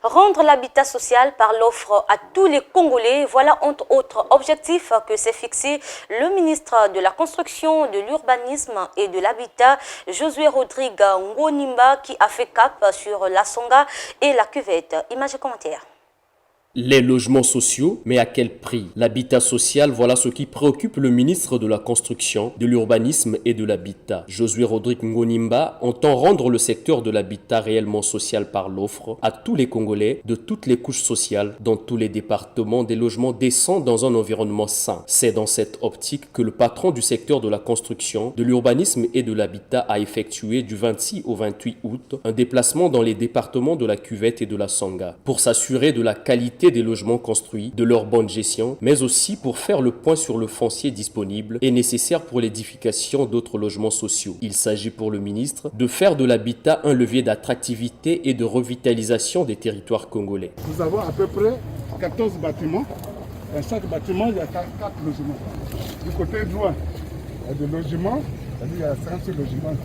Rendre l'habitat social par l'offre à tous les Congolais, voilà entre autres objectifs que s'est fixé le ministre de la Construction, de l'Urbanisme et de l'Habitat, Josué Rodrigue Ngonimba, qui a fait cap sur la Songa et la Cuvette. Images et commentaires. Les logements sociaux, mais à quel prix? L'habitat social, voilà ce qui préoccupe le ministre de la Construction, de l'Urbanisme et de l'Habitat. Josué Rodrigue Ngonimba entend rendre le secteur de l'habitat réellement social par l'offre à tous les Congolais de toutes les couches sociales, dans tous les départements, des logements décents dans un environnement sain. C'est dans cette optique que le patron du secteur de la construction, de l'urbanisme et de l'habitat a effectué du 26 au 28 août un déplacement dans les départements de la Cuvette et de la Songa pour s'assurer de la qualité des logements construits, de leur bonne gestion, mais aussi pour faire le point sur le foncier disponible et nécessaire pour l'édification d'autres logements sociaux. Il s'agit pour le ministre de faire de l'habitat un levier d'attractivité et de revitalisation des territoires congolais. Nous avons à peu près 14 bâtiments. Dans chaque bâtiment, il y a 4 logements. Du côté droit, il y a des logements, c'est-à-dire il y a 5 logements.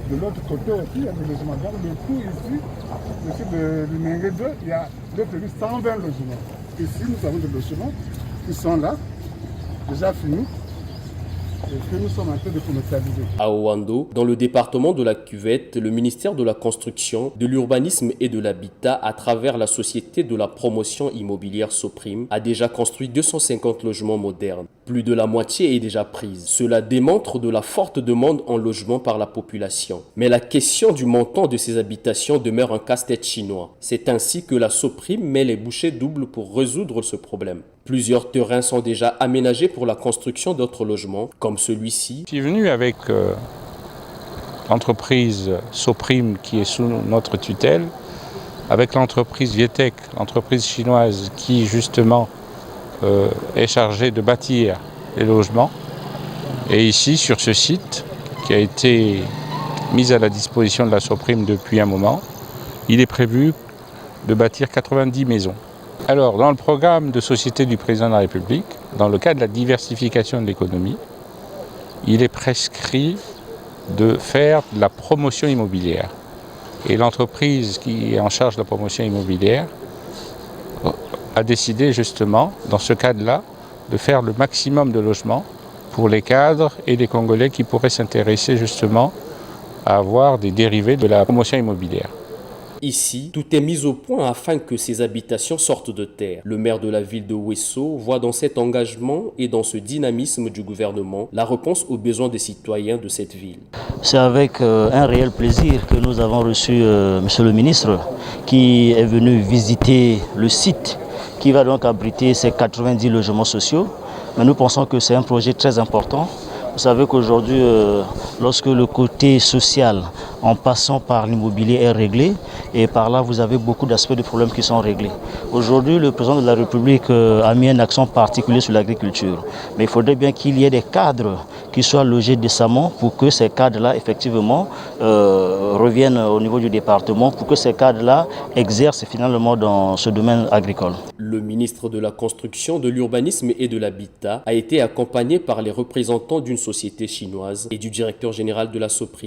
De l'autre côté aussi, il y a des logements. Donc le coût ici de Mengue 2, il y a 120 logements. Ici, nous avons des logements qui sont là, déjà finis, et que nous sommes en train de commercialiser. À Ouando, dans le département de la Cuvette, le ministère de la Construction, de l'Urbanisme et de l'Habitat, à travers la société de la promotion immobilière Soprim, a déjà construit 250 logements modernes. Plus de la moitié est déjà prise. Cela démontre de la forte demande en logement par la population. Mais la question du montant de ces habitations demeure un casse-tête chinois. C'est ainsi que la Soprim met les bouchées doubles pour résoudre ce problème. Plusieurs terrains sont déjà aménagés pour la construction d'autres logements, comme celui-ci. Je suis venu avec l'entreprise Soprim qui est sous notre tutelle, avec l'entreprise Vietec, l'entreprise chinoise qui justement est chargée de bâtir les logements. Et ici, sur ce site, qui a été mis à la disposition de la Soprim depuis un moment, il est prévu de bâtir 90 maisons. Alors, dans le programme de société du président de la République, dans le cadre de la diversification de l'économie, il est prescrit de faire de la promotion immobilière. Et l'entreprise qui est en charge de la promotion immobilière a décidé justement, dans ce cadre-là, de faire le maximum de logements pour les cadres et les Congolais qui pourraient s'intéresser justement à avoir des dérivés de la promotion immobilière. Ici, tout est mis au point afin que ces habitations sortent de terre. Le maire de la ville de Ouesso voit dans cet engagement et dans ce dynamisme du gouvernement la réponse aux besoins des citoyens de cette ville. C'est avec un réel plaisir que nous avons reçu monsieur le ministre qui est venu visiter le site qui va donc abriter ces 90 logements sociaux. Mais nous pensons que c'est un projet très important. Vous savez qu'aujourd'hui, lorsque le côté social, en passant par l'immobilier, est réglé, et par là, vous avez beaucoup d'aspects de problèmes qui sont réglés. Aujourd'hui, le président de la République a mis un accent particulier sur l'agriculture. Mais il faudrait bien qu'il y ait des cadres qui soient logés décemment pour que ces cadres-là, effectivement, reviennent au niveau du département, pour que ces cadres-là exercent finalement dans ce domaine agricole. Le ministre de la Construction, de l'Urbanisme et de l'Habitat a été accompagné par les représentants d'une société chinoise et du directeur général de la Soprim.